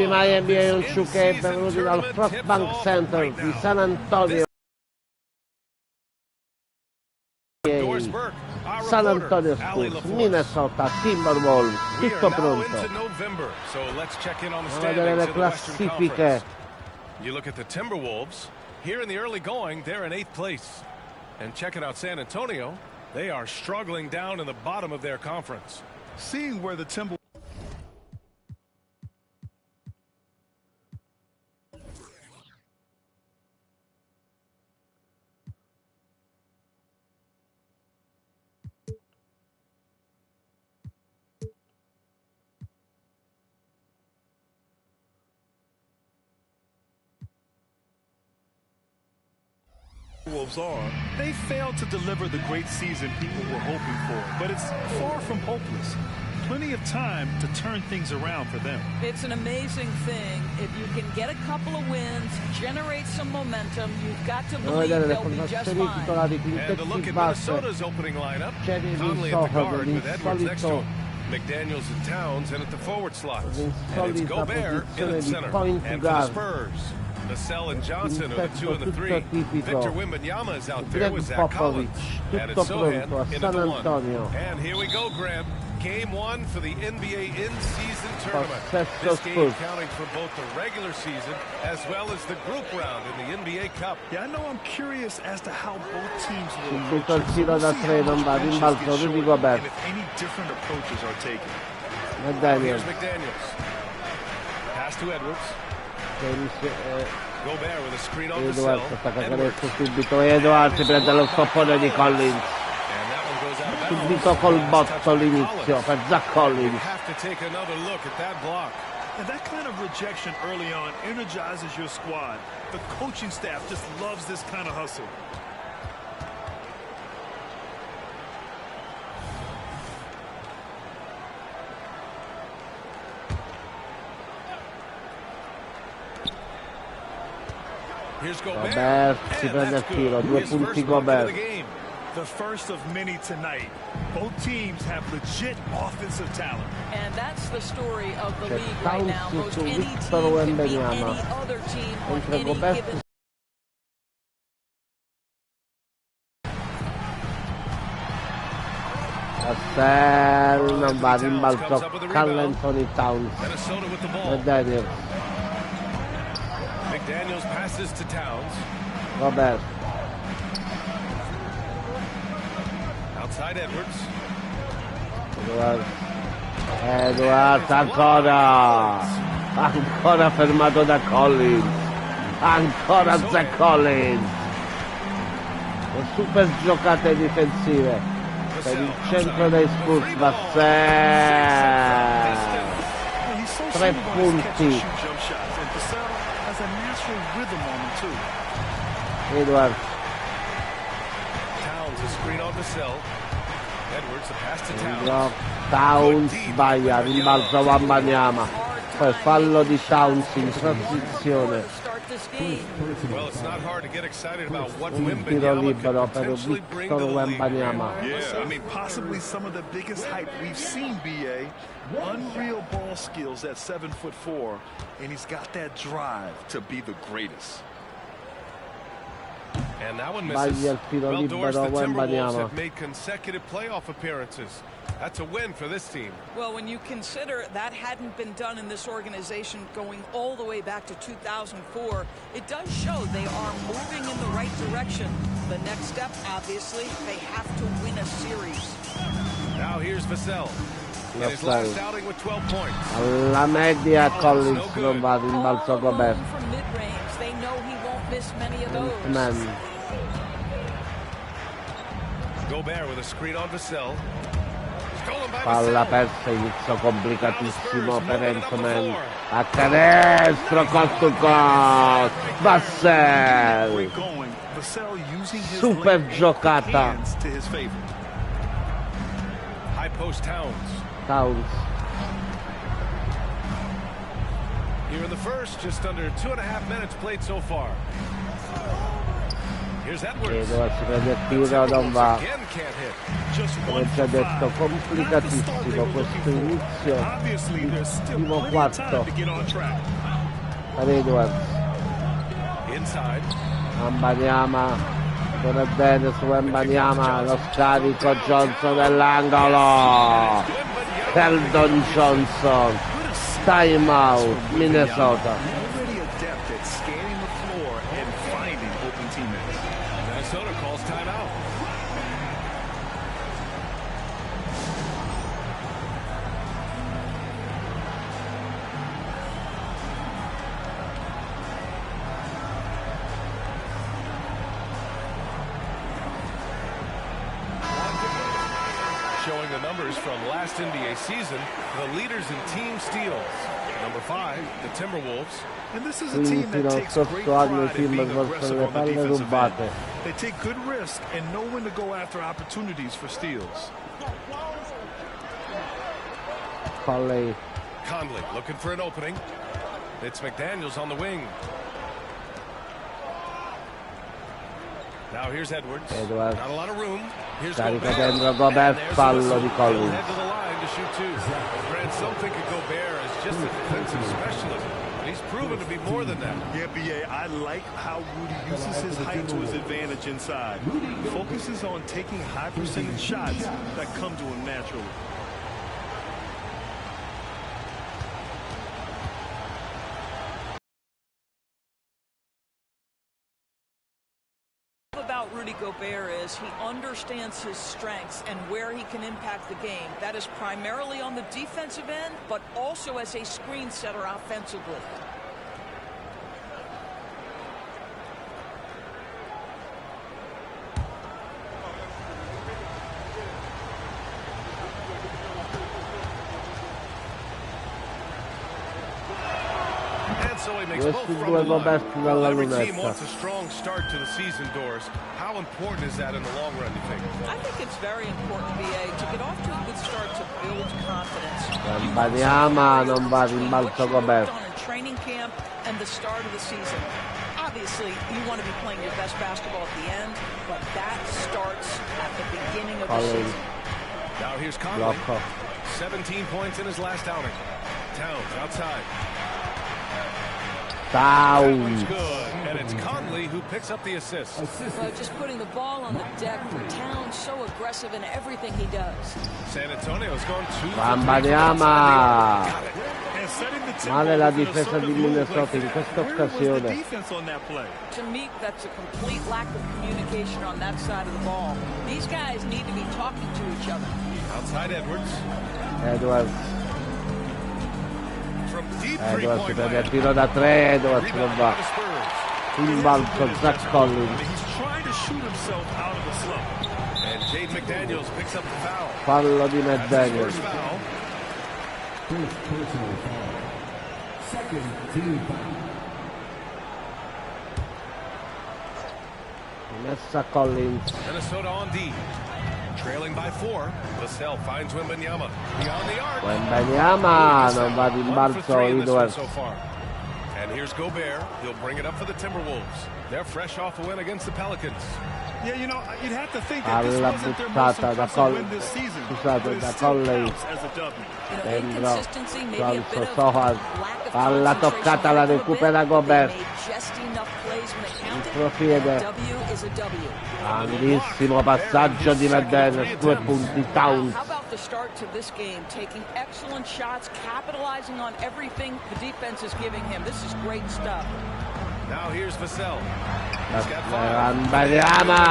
Miami è un show che è venuto dal Frostbank Center di San Antonio. San Antonio Spurs, Minnesota Timberwolves, tutto pronto. Andiamo a vedere le classifiche. You look at the Timberwolves, here in the early going, they're in 8th place. And checking out San Antonio, they are struggling down in the bottom of their conference. Seeing where the Timberwolves are, they failed to deliver the great season people were hoping for, but it's far from hopeless. Plenty of time to turn things around for them. It's an amazing thing. If you can get a couple of wins, generate some momentum, you've got to believe they'll be just fine. And to look at Minnesota's opening lineup, Conley at the guard with Edwards next to him. McDaniels and Towns in at the forward slots. And it's Gobert in at center. And for the Spurs, Vassell and Johnson are the 2 and the 3. Victor Wembanyama is out there with Zach Collins. And it's Sohan in at the 1. And here we go, Graham. Game 1 for the NBA in-season tournament. This game counting for both the regular season as well as the group round in the NBA Cup. Yeah, I know I'm curious as to how both teams will approach it. We'll see if any different approaches are taken. Here's McDaniels. Pass to Edwards. Gobert with a screen on Vassell. Edwards si prende lo stoppone di Collins. Subito col botto l'inizio per Zach Collins. And that kind of rejection early on energizes your squad. The coaching staff just loves this kind of hustle. Gobert si prende il tiro, 2 punti Gobert. The first of many tonight. Both teams have legit offensive talent. And that's the story of the league right now. Most any team can beat any other team on any given. Vassell non va, rimbalzo Carl Anthony Towns. McDaniels. McDaniels passes to Towns. Gobert. Outside Edwards. Edwards ancora fermato da Collins, ancora Zach Collins. Le super giocate difensive per il centro dei Spurs. Vassell 3 punti. Edwards. Towns sbaglia, rimbalzo Wembanyama, poi fallo di Towns in transizione. Un tiro libero per Victor Wembanyama. I mean, possibly some of the biggest hype we've seen, BA. Unreal ball skills at 7'4", and he's got that drive to be the greatest. And that one misses. Well, Doris, the Timberwolves have made consecutive playoff appearances. That's a win for this team. Well, when you consider that hadn't been done in this organization going all the way back to 2004, it does show they are moving in the right direction. The next step, obviously, they have to win a series. Now here's Vassell. In his last outing with 12 points. Alla media Collins non va, rimbalzo Gobert. From mid-range, they know he won't miss many of those. Gobert with a screen on Vassell. Palla persa, inizio complicatissimo per Ant-Man. A canestro, cost to cost. Vassell. Super giocata. High post Towns. Here in the first, just under 2.5 minutes played so far. Edwards prende il tiro, non va. Come già detto, complicatissimo questo inizio di primo quarto per Edwards. Wembanyama corre bene su Wembanyama, lo scarico Johnson dell'angolo. Keldon Johnson, time out, Minnesota. Minnesota calls timeout. Showing the numbers from last NBA season, the leaders in team steals. Number 5, the Timberwolves. And this is a team that takes great pride in being aggressive on the defensive end. They take good risks and know when to go after opportunities for steals. Conley looking for an opening. It's McDaniels on the wing. Now here's Edwards. Not a lot of room. Here's Gobert, fallo di Collins. Head to the line to shoot two. Grant, some think of Gobert as just a defensive specialist. He's proven to be more than that. Yeah, B.A., I like how Rudy uses his height to his advantage inside. Focuses on taking high percentage shots that come to him naturally. About Rudy Gobert is he understands his strengths and where he can impact the game. That is primarily on the defensive end, but also as a screen setter offensively. So he makes both from the line. Well, every team wants a strong start to the season, Doris. How important is that in the long run, you think? I think it's very important, BA, to get off to a good start to build confidence. Wembanyama non va rimbalzo Gobert. On in training camp and the start of the season. Obviously, you want to be playing your best basketball at the end, but that starts at the beginning of the season. Now here's Conley. 17 points in his last outing. Towns outside. Towns. Good. And it's Conley who picks up the assist. Just putting the ball on the deck for Towns, so aggressive in everything he does. San Antonio's gone 2 Wembanyama. Male la difesa di Minnesota in questa occasione. To me, that's a complete lack of communication on that side of the ball. These guys need to be talking to each other. Outside Edwards. Edwards prende il tiro da 3, Edwards non va. In balzo Zach Collins. Fallo di McDaniels. Messa Collins. Minnesota on D. Trailing by 4. Vassell finds Wembanyama. Beyond the arc. Wembanyama non va rimbalzo Edwards. So far. And here's Gobert. He'll bring it up for the Timberwolves. They're fresh off a win against the Pelicans. Yeah, you know, you'd have to think that this wasn't their most impressive win this season. But it still counts as a W. Inconsistency, maybe a bit of lack of palla toccata, la recupera Gobert. Just enough plays when it counted. Profiede. W is a W. Grandissimo passaggio di McDaniels, 2 punti. Towns. How about the start to this game? Taking excellent shots, capitalizing on everything the defense is giving him. This is great stuff. Now here's Vassell. Wembanyama.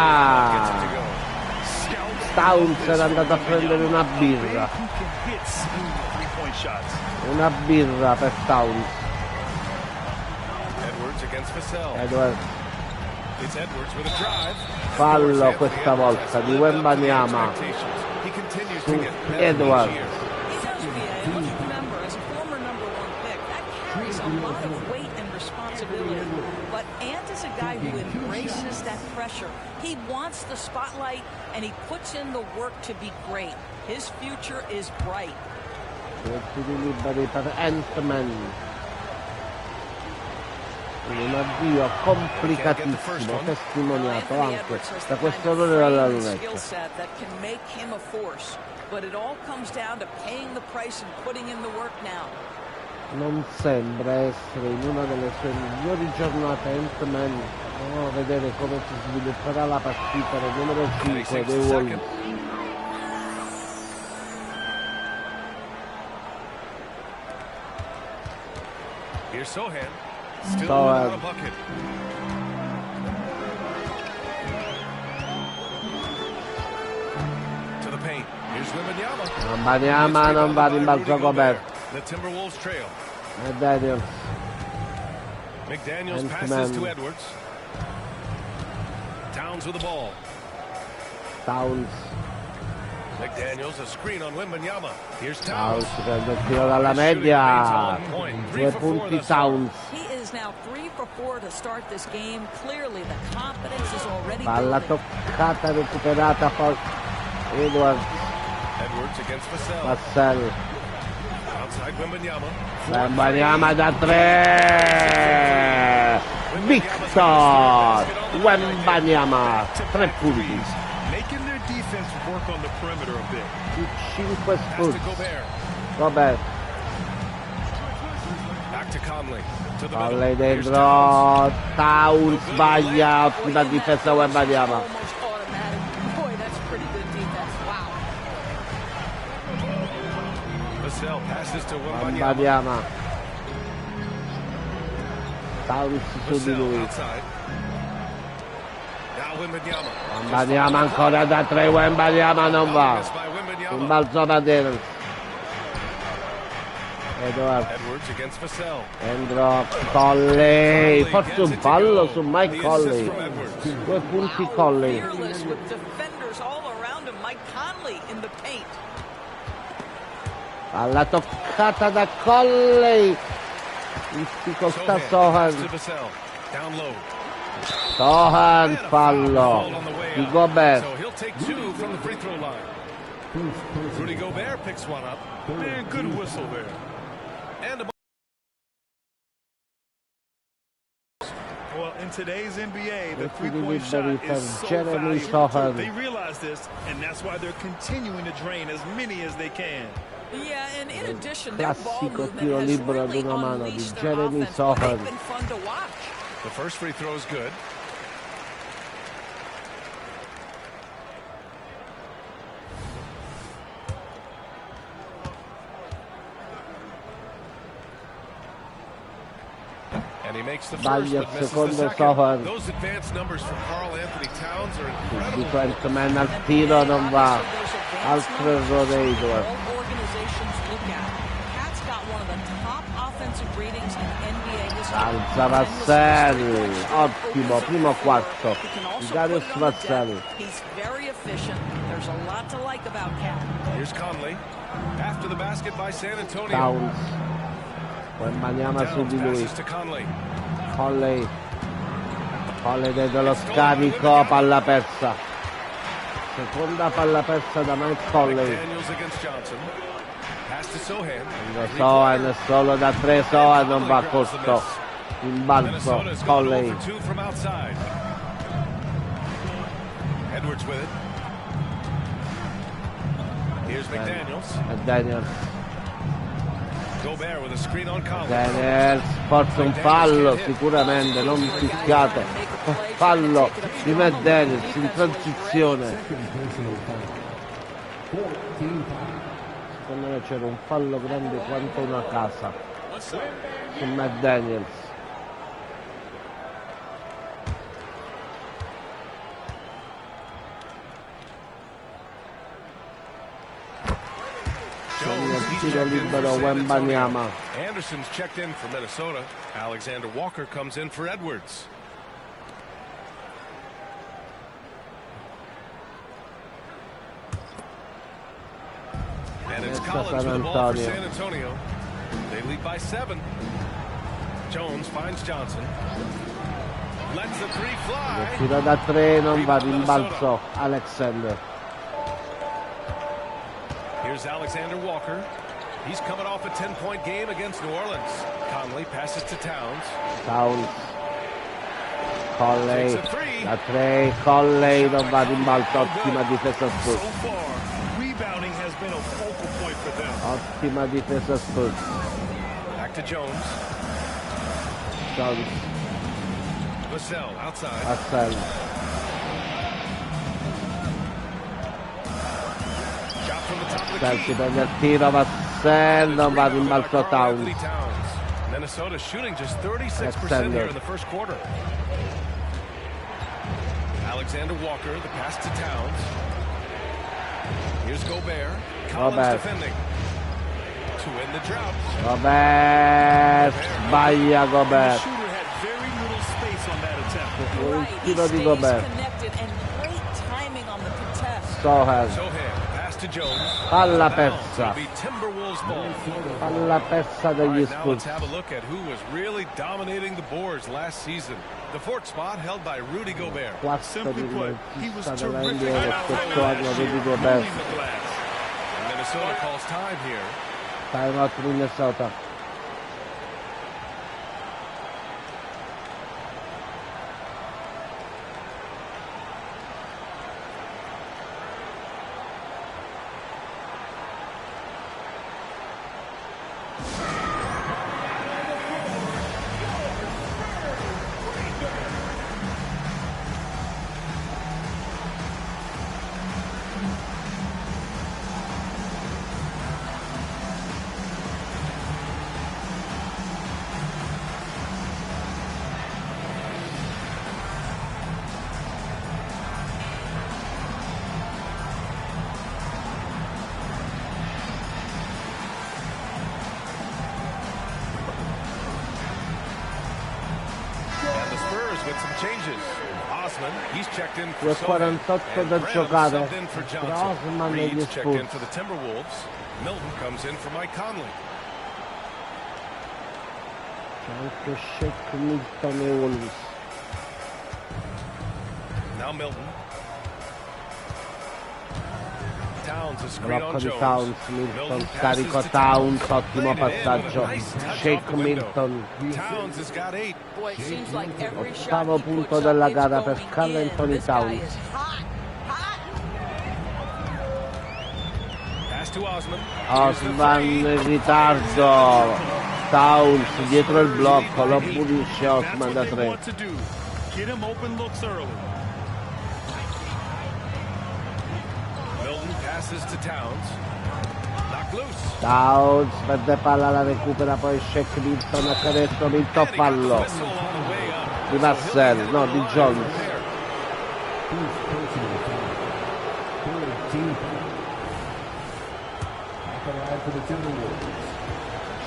Towns era andato a prendere una birra. Una birra per Towns. Edwards against Vassell. Edwards. It's Edwards with a drive. Fallo questa volta di Wembanyama su Edwards. But Ant is a guy who embraces that pressure. He wants the spotlight, and he puts in the work to be great. His future is bright. Liberi per Ant-Man. un avvio complicatissimo, testimoniato anche da questo errore dalla lunetta. Non sembra essere in una delle sue migliori giornate Ant-Man. Andiamo a vedere come si svilupperà la partita del numero 5 dei Wolves. Here's Sohan. Still without a bucket. To the paint. Here's Wembanyama. Wembanyama non va rimbalzo Gobert. The Timberwolves trail. Daniels. McDaniels passes to Edwards. Towns with the ball. Towns. McDaniels a screen on Wembanyama. Here's Towns. Prende il tiro dalla media. 2 punti Towns. Palla toccata, recuperata poi Edwards. Vassell. Wembanyama da 3. Victor Wembanyama 3 punti. Making their defense work on the perimeter a bit. 5 Spurs. Gobert. Back to Conley. Conley dentro. Towns sbaglia. Ottima difesa Wembanyama. Wembanyama. Towns su di lui. Wembanyama ancora da 3, Wembanyama non va. Rimbalzo da Daniels. Edwards. Dentro Conley. Forse un fallo su Mike Conley. 2 punti Conley. Palla toccata da Conley. Difficoltà Sohan. Sohan, fallo di Gobert. Rudy Gobert picks one up. Man, good whistle there. And well, in today's NBA, the Tutti three-point shot liberi per is so Jeremy valuable. Sohan. They realize this, and that's why they're continuing to drain as many as they can. Yeah, and in addition, their ball Classico movement tiro has libero ad really una mano di unleashed their Jeremy offense. Sohan. They've been fun to watch. the first free throw is good. And he makes the first, Sbaglia but il misses the secondo second. Sohan. Those advanced numbers from Karl Anthony Towns are incredible. Di Ant-Man al tiro non va. Altro errore Edwards. All organizations look at. Cat's got one of the top offensive ratings in NBA history. Alza Vassell. Ottimo, primo quarto. Di Darius Vassell. He's very efficient. There's a lot to like about Cat. Here's Conley. After the basket by San Antonio. Towns. Wembanyama su di lui. Passes to Conley. Conley. Conley dentro lo scarico, palla persa. Seconda palla persa da Mike Conley. McDaniels against Johnson. Pass to Sohan. Sohan solo da 3, Sohan non va corto. Rimbalzo, Minnesota's Conley. gone 0 for 2 from outside. Edwards with it. Here's McDaniels. Daniels. Gobert with a screen on Conley. Daniels, forse un fallo sicuramente, non fischiato. Fallo di McDaniels in transizione. Secondo me c'era un fallo grande quanto una casa su McDaniels. Tiro libero Wembanyama. Anderson's checked in for Minnesota. Alexander Walker comes in for Edwards. And it's Collins with the ball for San Antonio. They lead by 7. Jones finds Johnson. Lets the 3 fly. Tiro da 3, non va, rimbalzo Alexander. Here's Alexander Walker. He's coming off a 10-point game against New Orleans. Conley passes to Towns. Towns. Colley, da 3, Colley non va in balzo, ottima difesa Spurs. Ottima difesa Spurs. Back to Jones. Jones. Vassell outside. Vassell. Shot from the top of the Vassell key. si prende il tiro, Vassell non va in balzo Towns. Minnesota shooting just 36% here in the first quarter. Alexander Walker, the pass to Towns. Here's Gobert. Collins defending. To end the drought. Gobert, sbaglia Gobert. The shooter had very little space on that attempt. Un tiro di Gobert. Soher. Pass to Jones. Palla persa. Timberwolves ball. Palla persa degli Now Spurs. let's have a look at who was really dominating the boards last season. The fourth spot held by Rudy Gobert. Simply put, he was terrific. Minnesota calls time here. Time out Minnesota. With some changes. Osman, he's checked in for 48 da giocare. Osman negli Reed's checked in Spurs. for the Timberwolves. Milton comes in for Mike Conley. C'è anche Shake Milton e Wolves. Now Milton. Towns is screen Blocco on di Jones. Towns, Milton, carico Towns, ottimo passaggio. Shake Milton. Towns has got 8. Boy, it seems like every shot Ottavo he punto puts della up, it's gara per going Karl in. Anthony This guy Towns. is hot, hot. Pass to Osman. Osman in ritardo. Towns dietro il blocco, lo pulisce Osman da 3. Get him open looks early. Milton passes to Towns. Knocked loose. Towns perde palla, la recupera poi Shake Milton a canestro, Milton fallo Whistle on the way up. di Vassell, no di Jones. For the Timberwolves,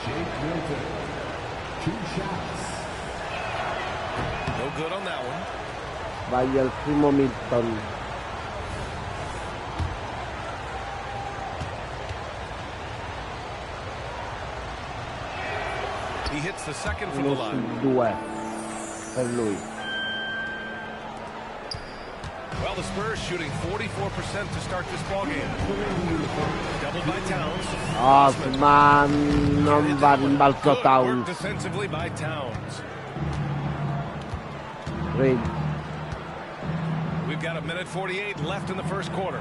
Shake Milton, 2 shots. No good on that one. Sbaglia il primo Milton. He hits the second from the 1 line. su 2 per lui. Well, the Spurs shooting 44% to start this ball game. Doubled by Towns. Osman non va in balzo Good work Towns. defensively by Towns. Reed. We've got 1:48 left in the first quarter.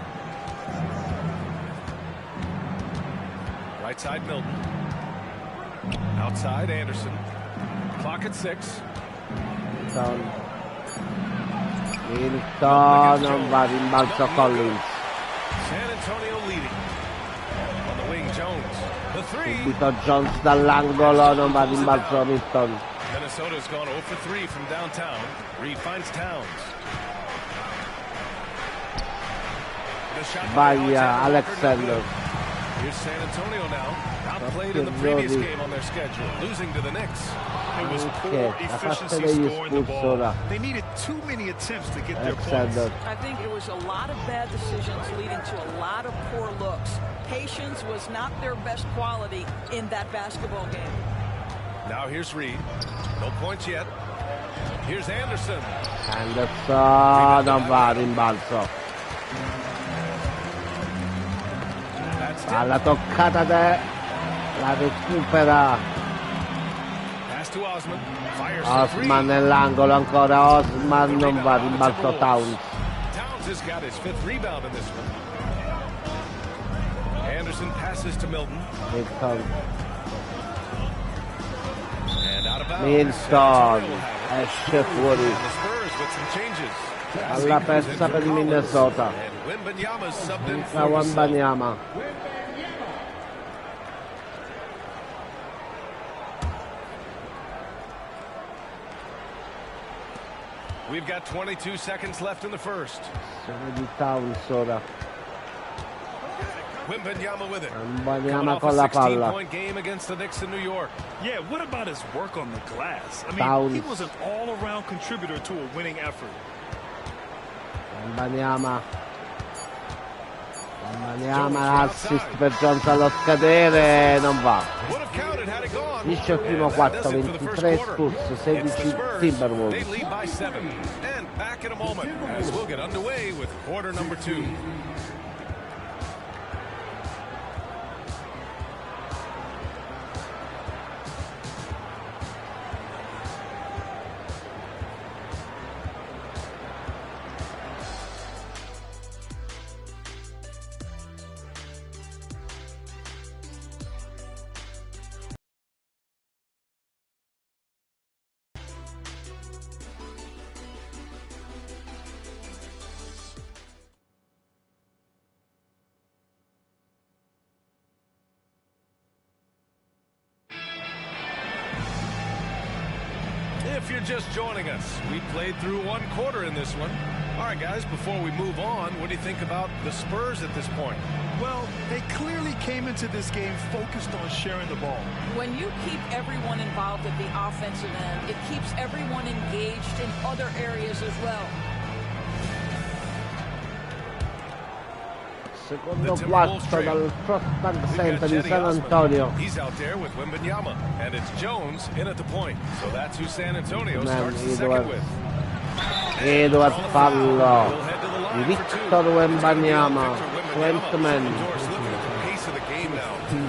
Right side Milton. Outside Anderson. Clock at 6. Milton non va in balzo Collins. San Antonio leading. On the wing Jones. The 3. Subito Jones dall'angolo, non va in balzo Milton. Minnesota's gone 0 for 3 from downtown. Reed finds Towns. The shot by Sbaglia Alexander. Here's San Antonio now. Outplayed in the previous game on their schedule, losing to the Knicks. It was Ok, poor da parte efficiency degli scoring the Spurs ball. ora. They needed too many attempts to get their points. Alexander. I think it was a lot of bad decisions leading to a lot of poor looks. Patience was not their best quality in that basketball game. Now here's Reed. No points yet. Here's Anderson. Anderson non va in balzo. That's Alla toccata la recupera Pass to Osman. Fires Osman nell'angolo ancora, Osman non va, rimbalzo Towns. Towns has got his 5th rebound in this one. Anderson passes to Milton. Milton esce fuori. Alla persa per Minnesota. Entra Wembanyama. We've got 22 seconds left in the first. Sono di Towns ora. Wembanyama with it. Wembanyama con la palla. 16-point game against the Knicks in New York. Yeah, what about his work on the glass? I mean, Towns. he was an all-around contributor to a winning effort. Wembanyama, assist per Jones allo scadere, non va. Finisce il primo quarto, 23 Spurs, 16 Timberwolves. They lead by 7. And back in a moment as we'll get underway with quarter number 2. If you're just joining us, we played through 1 quarter in this one. All right, guys, before we move on, what do you think about the Spurs at this point? Well, they clearly came into this game focused on sharing the ball. When you keep everyone involved at the offensive end, it keeps everyone engaged in other areas as well. Secondo quarto dal Prospect Center di San Antonio. He's out there with Wembanyama, and it's Jones in at the point. So that's who San Antonio starts the second with. Edward fallo di Victor Wembanyama. Wentman.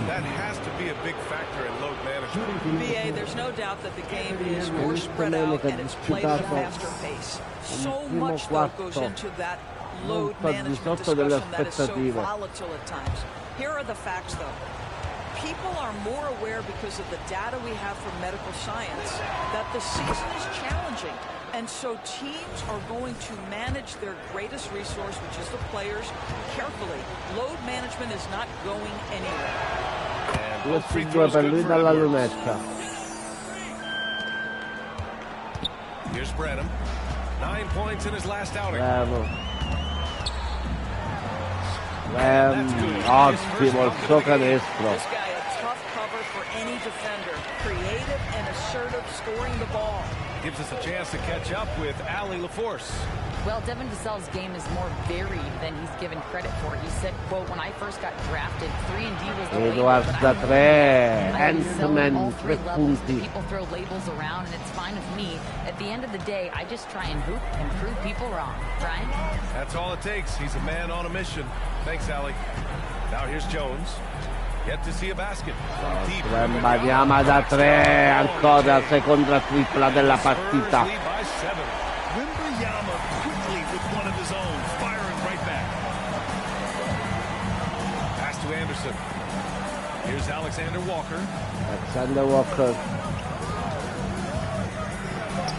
That has to be a big factor in load management. BA, there's no doubt that the game is more spread out and it's played at a faster pace. So much though goes into that load management discussion that is so volatile at times. Here are the facts though. People are more aware because of the data we have from medical science that the season is challenging. And so teams are going to manage their greatest resource, which is the players, carefully. Load management is not going anywhere. Due per lui dalla lunetta. Here's Branham. 9 points in his last outing. Bravo. Ottimo il suo canestro. This guy a tough cover for any defender. Creative and assertive scoring the ball. Gives us a chance to catch up with Allie LaForce. Well, Devin Vassell's game is more varied than he's given credit for. He said, quote, when I first got drafted, 3-and-D was the label, Edwards but da I'm 3, Antman 3 punti. People throw labels around, and it's fine with me. At the end of the day, I just try and hoop and prove people wrong. Brian? That's all it takes. He's a man on a mission. Thanks, Allie. Now here's Jones. Yet to see a basket. Wembanyama da 3, ancora seconda tripla della partita. Wembanyama quickly with one of his own, firing right back. Pass to Anderson. Here's Alexander Walker. Alexander Walker.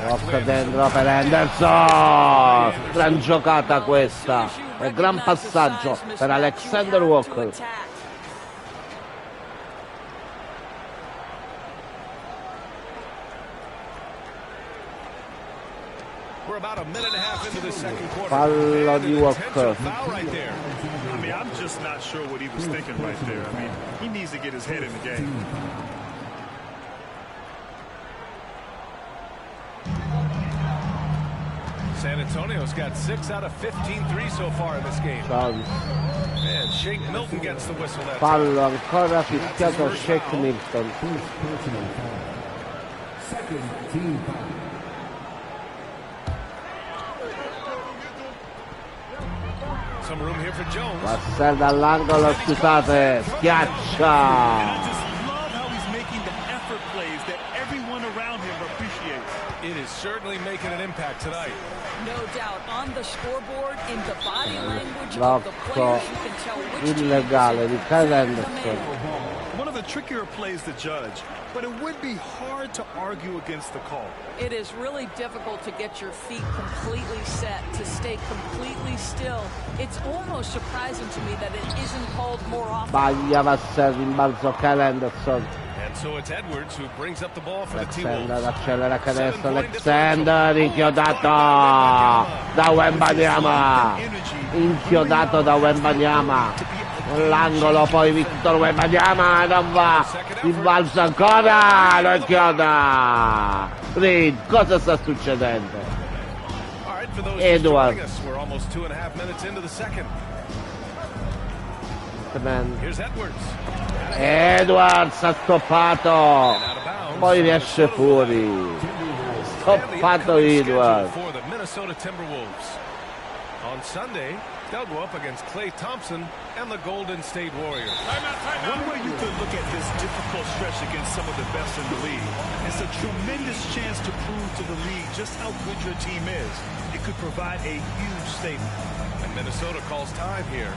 Walker dentro per Anderson. Gran giocata questa. E gran passaggio per Alexander Walker. We're about a minute and a half into the second quarter. Fallo di Walker. Foul right there. I mean, I'm just not sure what he was thinking right there. I mean, he needs to get his head in the game. San Antonio's got 6 out of 15 threes so far in this game. And Shake Milton gets the whistle. Fallo ancora fischiato Shake Milton. Second team foul. Some room here for Jones. Passa dall'angolo, scusate, schiaccia. I just love how he's making the effort plays that everyone around him appreciates. It is certainly making an impact tonight. No doubt. On the scoreboard, in the body language of the players, you can tell which illegale di Kyle Anderson. One of the trickier plays to judge, but it would be hard to argue against the call. It is really difficult to get your feet completely set, to stay completely still. It's almost surprising to me that it isn't called more often. Sbaglia, va a rimbalzo Kyle Anderson. And so it's Edwards who brings up the ball for the T-Wolves. Alexander accelera canestro, Alexander inchiodato da Wembanyama, inchiodato da Wembanyama, nell'angolo poi Victor Wembanyama non va, rimbalzo ancora, lo inchioda. Reed, cosa sta succedendo? Edwards. We're almost 2.5 minutes into the second. Here's Edwards. Edwards ha stoppato, poi riesce fuori, stoppato Edwards. For the Minnesota Timberwolves. On Sunday, they'll go up against Klay Thompson and the Golden State Warriors. One way you could look at this difficult stretch against some of the best in the league. It's a tremendous chance to prove to the league just how good your team is. It could provide a huge statement. And Minnesota calls time here.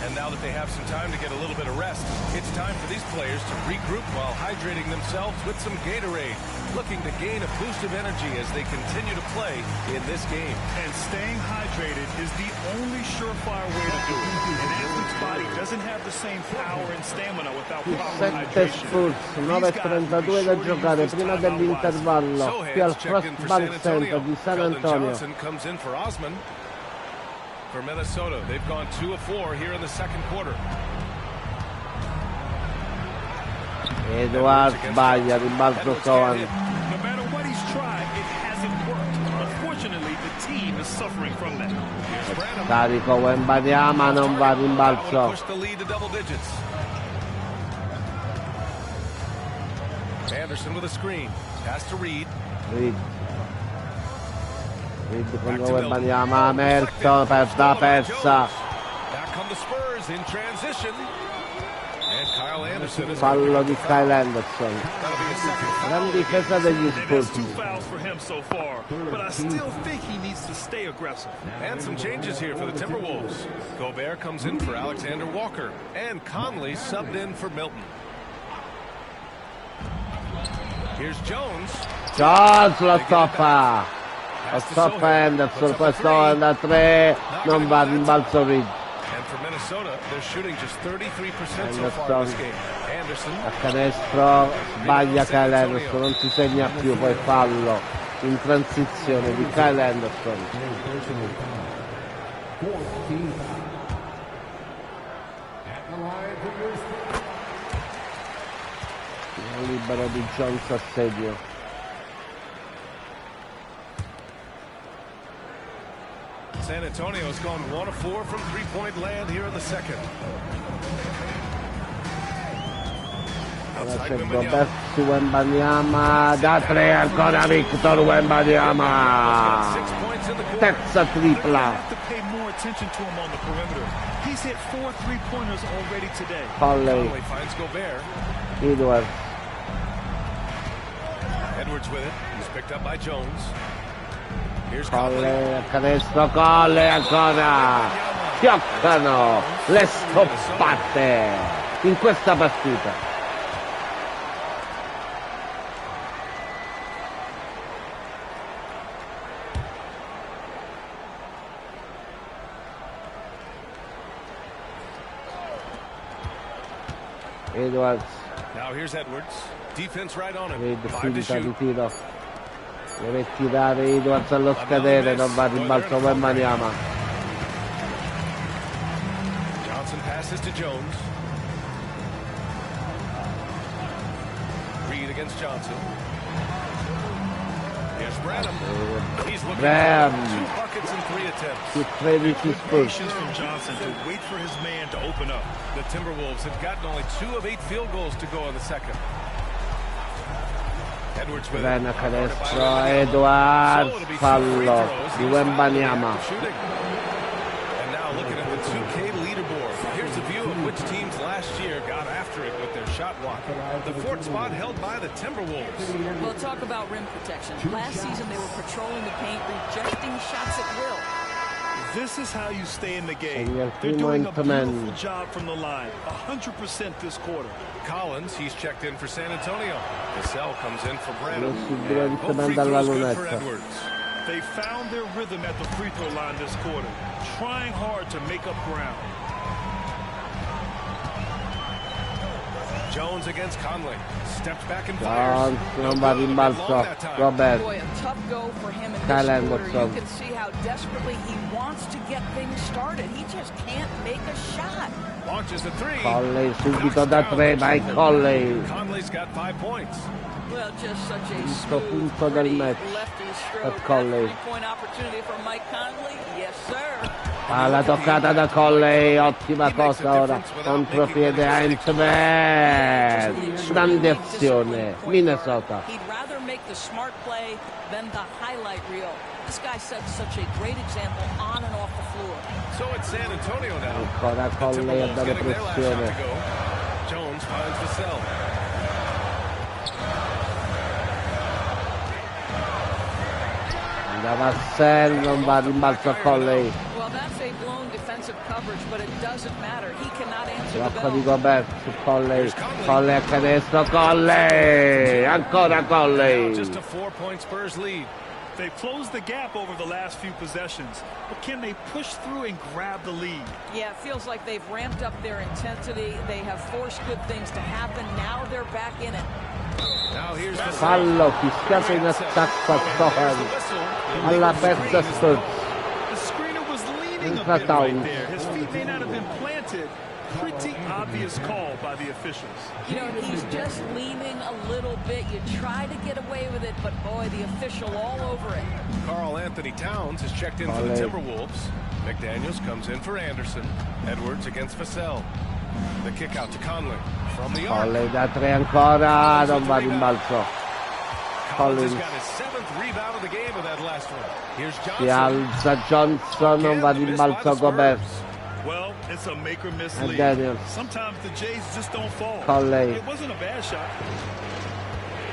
And now that they have some time to get a little bit of rest, it's time for these players to regroup while hydrating themselves with some Gatorade, looking to gain a boost of energy as they continue to play in this game. And staying hydrated is the only surefire way to do it. An athlete's body doesn't have the same power and stamina without proper 7 hydration. Spurs, 9:32 da giocare prima dell'intervallo, qui al Frostbank Center di San Antonio. Comes in for Osman. For Minnesota, they've gone 2 of 4 here in the second quarter. Edwards sbaglia, rimbalzo Sohan. No matter what he's tried, it hasn't worked. Unfortunately, the team is suffering from that. Carico Wembanyama, non va, rimbalzo. Push the lead to double digits. Anderson with a screen. Pass to Reed. Reed contro Wembanyama, Merton, persa. Back come the Spurs in transition. And Kyle Anderson is Fallo di Kyle Anderson. Gran difesa degli Spurs. 2 fouls for him so far, but I still think he needs to stay aggressive. And some changes here for the Timberwolves. Gobert comes in for Alexander Walker, and Conley subbed in for Milton. Here's Jones. Jones lo stoppa. Lo stoppa Anderson, questo da 3, non va, rimbalzo Reed. And for Minnesota, they're shooting just 33% so far in this game. Anderson. A canestro, sbaglia Kyle Anderson, non si segna più, poi fallo in transizione di Kyle Anderson. Libero di Jones a sedio. San Antonio has gone 1 of 4 from three-point land here in the second. Ora c'è Gobert su Wembanyama, da 3 ancora Victor Wembanyama. Terza tripla. Conley. Edwards. Edwards with it. He's picked up by Jones. Conley, canestro, Conley ancora, fioccano le stoppate in questa partita. Edwards. Now here's Edwards. Defense right on him. Reed finta di tiro. Deve tirare Edwards allo scadere, non va, rimbalzo Wembanyama. Johnson passes to Jones. Reed against Johnson. Here's Branham. He's looking for 2 buckets and 3 attempts. Su 13 Spurs. From Johnson to wait for his man to open up. The Timberwolves have gotten only 2 of 8 field goals to go in the second. Edwards with Bene canestro, Edwards, fallo di Wembanyama. And now looking at the 2K leaderboard. Here's a view of which teams last year got after it with their shot block. The fourth spot held by the Timberwolves. Well, talk about rim protection. Last season, they were patrolling the paint, rejecting shots at will. This is how you stay in the game. They're doing a beautiful job from the line. 100% this quarter. Collins, he's checked in for San Antonio. Vassell comes in for Branham. Both free throws good for Edwards. They found their rhythm at the free throw line this quarter, trying hard to make up ground. Jones against Conley. Steps back and fires. Robert. Boy, a tough go for him in this quarter. You can see how desperately he wants to get things started. He just can't make a shot. Launches a three. Conley subito da tre, vai Conley. Conley's got 5 points. Well, just such a punto del match per Conley. Three-point opportunity for Mike Conley. Yes, sir. La toccata da Conley, ottima cosa ora. Contropiede Heinzman. Grande azione. Minnesota. He'd rather make the smart play than the highlight reel. This guy sets such a great example on and off the floor. So it's San Antonio now. Ancora Conley a dare pressione. Jones finds Vassell. Da Vassell, non va rimbalzo a Conley. Well, that's a blown defensive coverage, but it doesn't matter. He cannot answer the Blocco di bell. Gobert su Conley. Conley a canestro, Conley! Ancora Conley! Just a 4-point Spurs lead. They've closed the gap over the last few possessions, but can they push through and grab the lead? Yeah, it feels like they've ramped up their intensity. They have forced good things to happen. Now they're back in it. Now here's Fallo fischiato in attacco a Cohen. All'aperta Spurs. The screener was leaning a Entra bit right Towns. there. His feet may not have been planted. Pretty obvious call by the officials. You know, he's just leaning a little bit. You try to get away with it, but boy, the official all over it. Karl Anthony Towns has checked in for the Timberwolves. McDaniels comes in for Anderson. Edwards against Vassell. The kick out to Conley from the arc. Conley da tre ancora, non va rimbalzo. Collins has got his 7th rebound of the game with that last one. Here's Si Johnson. alza Johnson, non va rimbalzo Gobert. Well, it's a make or miss And lead. Daniels. Sometimes the Jays just don't fall. Conley. It wasn't a bad shot.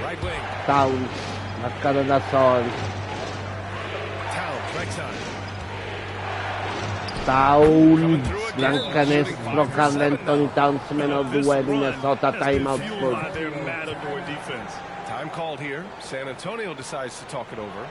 Right wing. Towns, marcato da Sol. Towns, right side. Towns, gran canestro, Karl Anthony Towns, meno 2, Minnesota, timeout Fueled by Spurs. their Matador defense. Time called here. San Antonio decides to talk it over.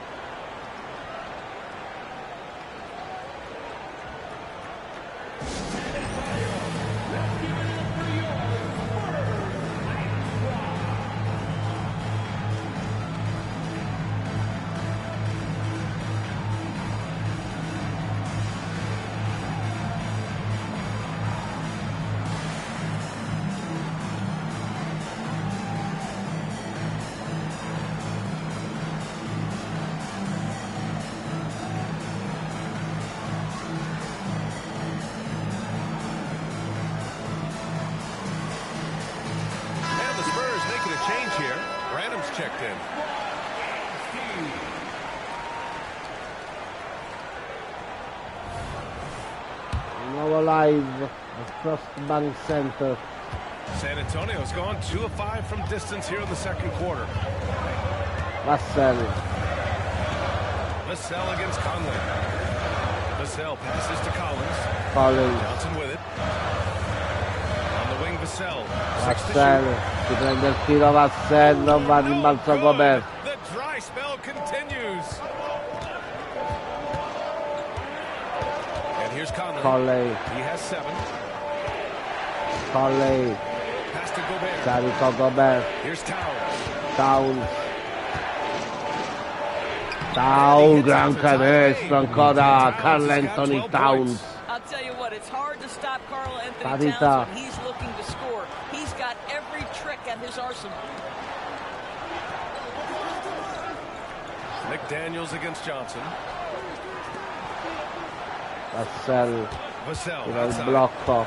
And the Spurs making a change here. Branham's checked in. Nuovo live, Frost Bank Center. San Antonio's gone 2 of 5 from distance here in the second quarter. Vassell, Vassell against Conley. Vassell passes to Collins. Collins, Johnson with it. On the wing, Vassell. 6 to Vassell, si prende il tiro Vassell, non va rimbalzo Gobert. The dry spell continues. And here's Conley. Conley, He has 7. Conley, Pass to Gobert. carico Gobert, Here's Towns. Towns. Towns, gran canestro ancora, Karl Anthony Towns. I'll tell you what, it's hard to stop Karl Anthony Parità. Towns when he's looking to score. He's got every trick at his arsenal. McDaniels against Johnson. Vassell, Vassell tira il outside. blocco.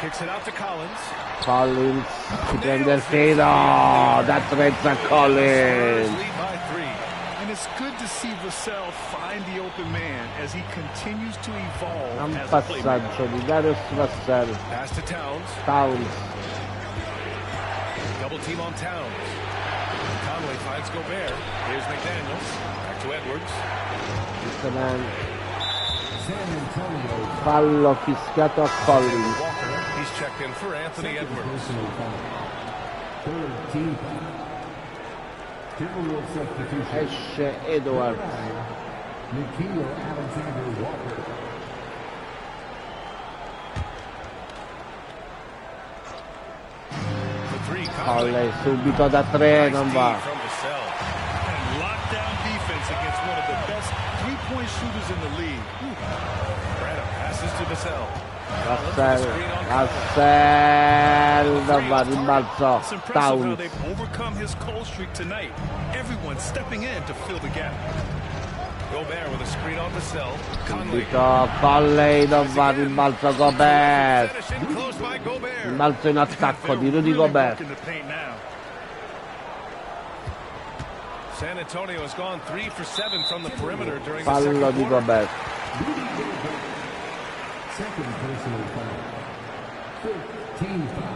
Kicks it out to Collins. Collins, si prende il tiro, da 30 Collins. Lead by 3. And it's good to see Vassell find the open man as he continues to evolve Un as a playmaker. passaggio di Darius Vassell. Pass to Towns. Towns, Double team on Towns. Conley finds Gobert. Here's McDaniels. Back to Edwards. Fallo fischiato a Collins. He's checked in for Anthony Edwards. Esce Edwards. Conley subito da 3, non va. Lockdown defense against one of the best three-point shooters in the league. Branham passes to Vassell. Vassell non va, rimbalzo. It's impressive how Towns. they've overcome his cold streak tonight. Everyone stepping in to fill the gap. Gobert with a screen on Vassell. Conley. Conley non va, rimbalzo Gobert. Finishing close by Gobert. Rimbalzo in attacco di Rudy Gobert. San Antonio has gone 3 for 7 from the perimeter during the Fallo second di quarter. Gobert. Second personal foul. 13 foul.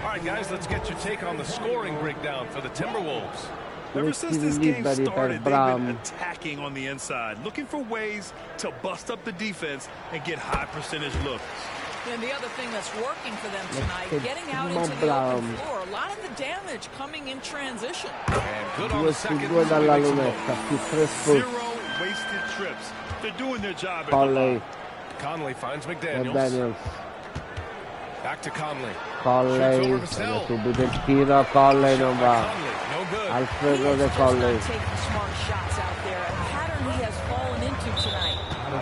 All right, guys, let's get your take on the scoring breakdown for the Timberwolves. Ever since this game started, they've been attacking on the inside, looking for ways to bust up the defense and get high percentage looks. And the other thing that's working for them tonight, getting out into the open floor. A lot of the damage coming in transition. And good on the second. 2 dalla lunetta, più 3 Zero wasted trips. They're doing their job. Conley. Conley finds McDaniels. McDaniels. Back to Conley. Conley. Subito il tiro. Conley non va. Conley, no good. Alfredo De Conley.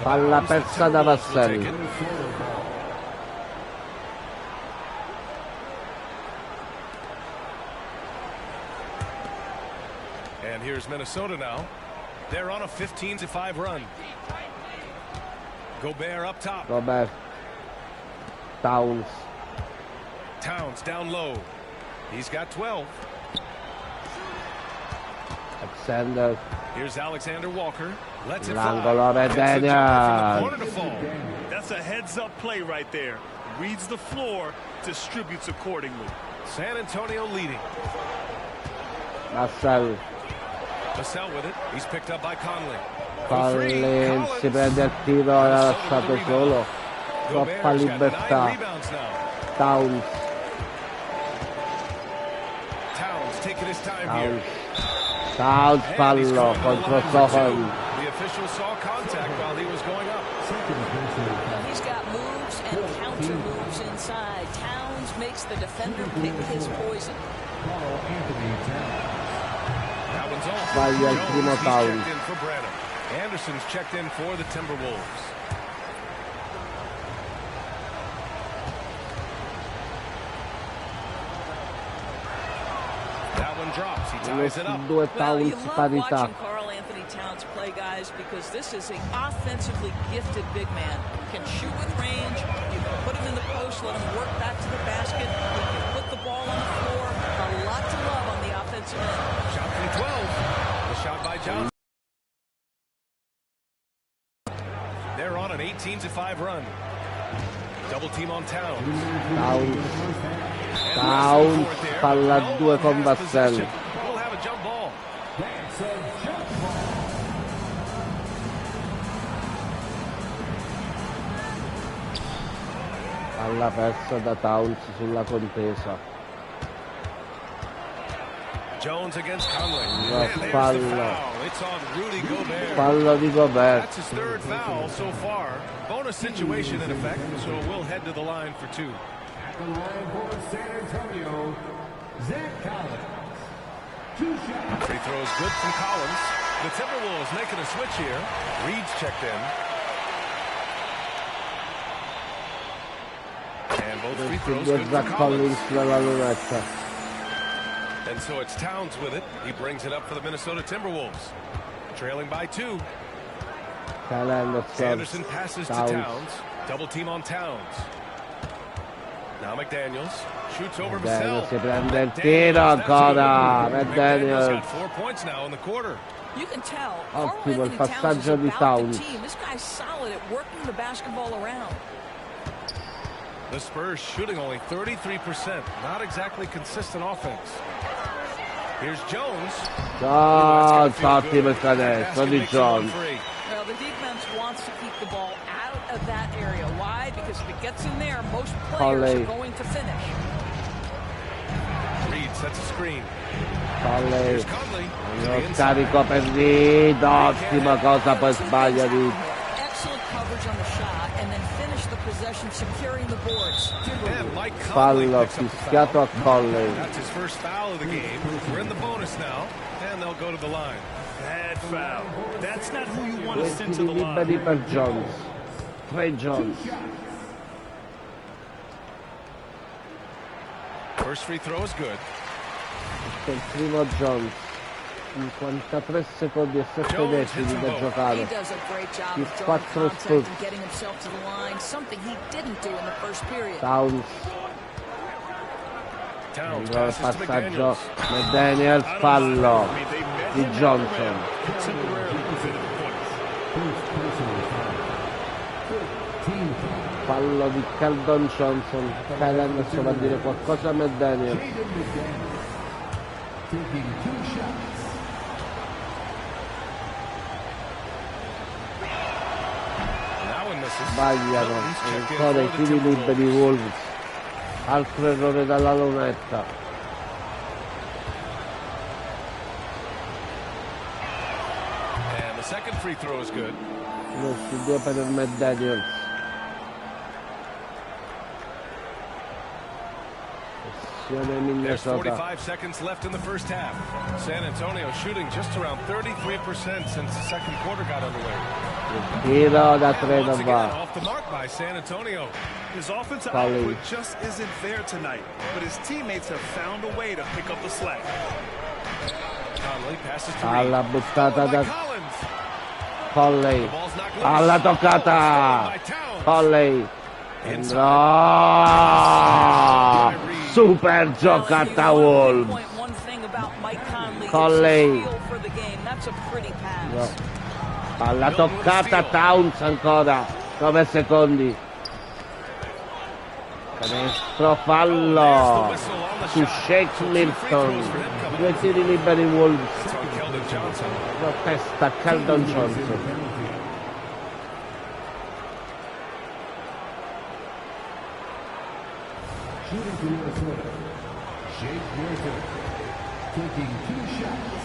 Palla persa da Vassell. And here's Minnesota now. They're on a 15-5 run. Gobert up top. Gobert. Towns. Towns down low. He's got 12. Alexander. Here's Alexander Walker. Lets it L'angolo fly. Medanian. That's a heads-up play right there. Reads the floor, distributes accordingly. San Antonio leading. Vassell. Vassell with it. He's picked up by Conley. Collins si prende il tiro e l'ha lasciato solo. Troppa libertà. Towns. Towns taking his time here. Towns fallo contro Sohan. The official saw contact while he was going up. He's got moves and counter moves inside. Towns makes the defender pick his poison. That one's off. Sbaglia il primo Towns. Checked in for Branham. Anderson's checked in for the Timberwolves. That one drops. He ties it up. Due Well, you Towns love parità. watching Karl Anthony Towns play, guys, because this is an offensively gifted big man. He can shoot with range. You can put him in the post, let him work back to the basket. He can put the ball on the floor. A lot to love on the offensive end. Shot from 12. The shot by Johnson. They're on an 18-5 run. Double team on Towns. Towns palla 2 con Vassell. We'll have a jump ball. Palla persa da Towns sulla contesa. Jones against Conley. Fallo. It's on Rudy Gobert. Fallo di Gobert. That's his third foul so far. Bonus situation in effect, so we'll head to the line for 2. At the line for San Antonio, Zach Collins. 2 shots. Free throw is good from Collins. The Timberwolves making a switch here. Reed's checked in. And both free throws good for Collins. And so it's Towns with it. He brings it up for the Minnesota Timberwolves. Trailing by 2. Anderson passes to Towns. Double team on Towns. Now McDaniels shoots over Vassell. Si prende il tiro ancora. McDaniels got 4 points now in the quarter. You can tell. Ottimo il passaggio di Towns. This guy's solid at working the basketball around. The Spurs shooting only 33%. Not exactly consistent offense. Here's Jones. Ottimo canestro di Jones. Well, the defense wants to keep the ball out of that area. Why? Because if it gets in there, most players are going to finish. Reed sets a screen. Conley. Lo scarico per Reed. Ottima cosa, poi sbaglia Reed. Excellent coverage on the shot and then finish the possession securing the boards. Fallo fischiato a Conley. That's his first foul of the game. We're in the bonus now, and they'll go to the line. Bad foul. That's not who you want to send to the Liberi line. per Jones. Trey Jones. First free throw is good. Il primo Jones. 53 secondi e 7 decimi da giocare. He does a great job Più of drawing 4 contact scoop. and getting himself to the line, something he didn't do in the first period. Towns. Towns Allora il passes to passaggio. McDaniels. McDaniels, fallo di Johnson. Fallo di Keldon Johnson. Kyle Anderson va a dire qualcosa a McDaniels. Sbagliano ancora i tiri liberi Wolves. Altro errore dalla lunetta. And the second free throw is good. Lo studio per il McDaniels. Pressione There's Minnesota. 45 seconds left in the first half. San Antonio shooting just around 33% since the second quarter got underway. Tiro da tre Once non again, va. off the mark by San Antonio. His offensive Conley. output just isn't there tonight, but his teammates have found a way to pick up the slack. Conley passes to Alla Reed. buttata By da Collins. Conley. The ball's knocked loose. Alla toccata. By Towns. Conley. Inside. No! Super giocata Wolves. One thing about Mike Conley, Conley. it's his feel for the game. That's a pretty pass. No. Palla toccata Towns ancora. 9 secondi. Canestro fallo su Shake Milton. 2 tiri liberi Wolves. It's on Keldon Johnson. Protesta Keldon Johnson. Shooting for Minnesota, Shake Milton, taking 2 shots.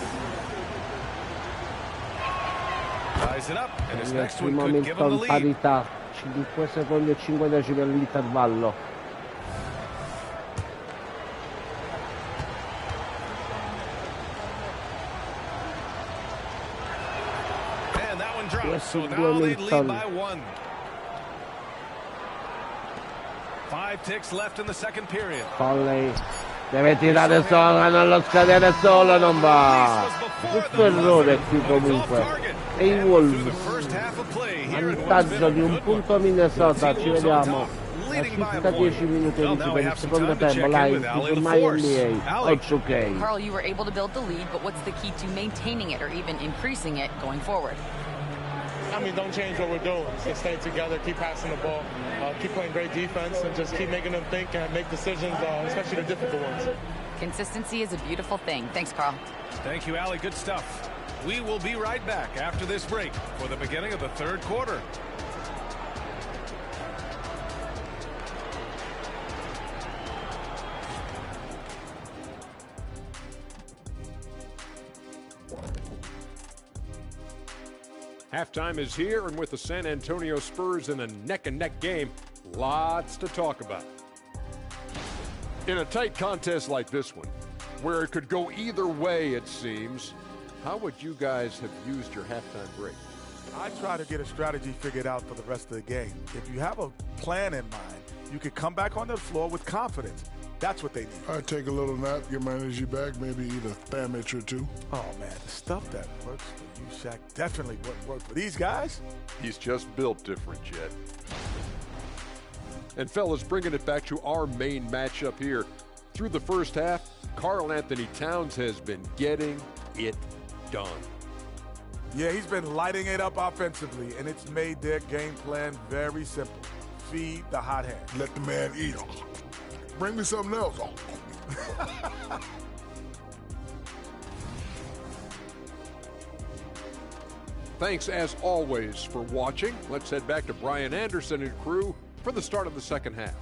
Ties it up, and his Nel next one primo could give him the Milton lead. parità. 5 secondi e 5 decimi all'intervallo. And that one drops, so Yes, now they lead Milton. by 1. 5 ticks left in the second period. Conley deve tirare solo, non lo scadere solo, non va. Tutto errore qui comunque. E i Wolves, vantaggio di un punto Minnesota, ci vediamo a circa 10 minuti per il secondo tempo, live su My NBA o 2K. Carl, you were able to build the lead, but what's the key to maintaining it or even increasing it going forward? I mean, don't change what we're doing. Just stay together, keep passing the ball, keep playing great defense, and just keep making them think and make decisions, especially the difficult ones. Consistency is a beautiful thing. Thanks, Carl. Thank you, Allie. Good stuff. We will be right back after this break for the beginning of the third quarter. Halftime is here, and with the San Antonio Spurs in a neck-and-neck game, lots to talk about. In a tight contest like this one, where it could go either way, it seems, how would you guys have used your halftime break? I try to get a strategy figured out for the rest of the game. If you have a plan in mind, you can come back on the floor with confidence. That's what they need. I take a little nap, get my energy back, maybe eat a sandwich or two. Oh, man, the stuff that works for you, Shaq, definitely wouldn't work for these guys. He's just built different, Jet. And fellas, bringing it back to our main matchup here. Through the first half, Karl Anthony Towns has been getting it done. Yeah, he's been lighting it up offensively, and it's made their game plan very simple. feed the hot hand. Let the man eat. Bring me something else. Thanks, as always, for watching. Let's head back to Brian Anderson and crew for the start of the second half.